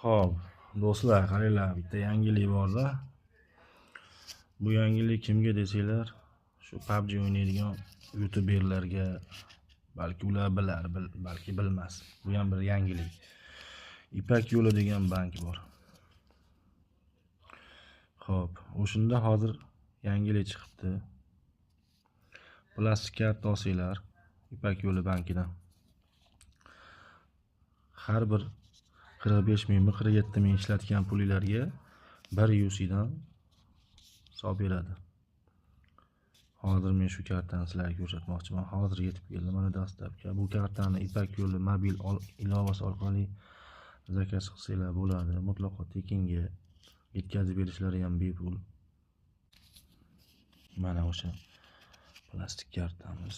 Xo'p, do'stlar, qaranglar, bitta yangilik bor-da. Bu yangilik kimga desanglar, shu PUBG o'ynaydigan youtuberlarga, balki ular bilar, balki bilmas. Bu ham bir yangilik. Ipak yo'li degan bank bor. Xo'p, o'shunda hozir yangilik chiqibdi. Plastik karta olsanglar, Ipak yo'li bankidan har bir 45 ming, 47 ming ishlatgan pulinglarga 1 UC dan hisob beradi. Hozir men shu kartani sizlarga ko'rsatmoqchiman. Hozir yetib keldi mana dastlabki. Bu kartani Ipak yo'li mobil ilovasi orqali zakaz qilsanglar bo'ladi. Mutlaqo tekinga yetkazib berishlari ham bepul. Mana o'sha plastik kartamiz.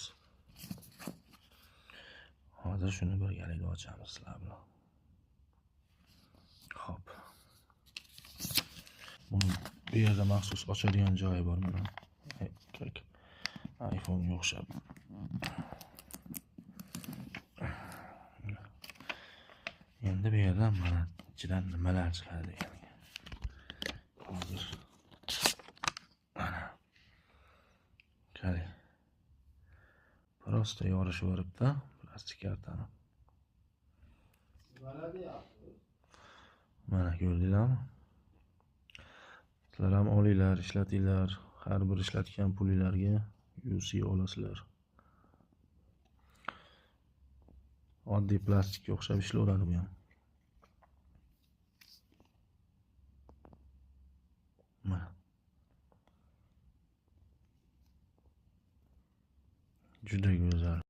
Hozir shuni birgalikda ochamiz sizlar bilan. Xo'p. Buni bu yerda maxsus ochadigan joyi bor mana. iPhone'ga o'xshab. Endi bu yerdan mana ichidan nimalar chiqadi deganiga. Hozir mana qarang. Prosta yorishib o'ribdi plastik kartani. Mana ko'rdinglarmi? Sizlar ham olinglar, ishlatinglar. Har bir ishlatgan pulinglarga UC olasizlar. Oddiy plastikka o'xshab ishlayveradi bu ham. Mana. Juda go'zal.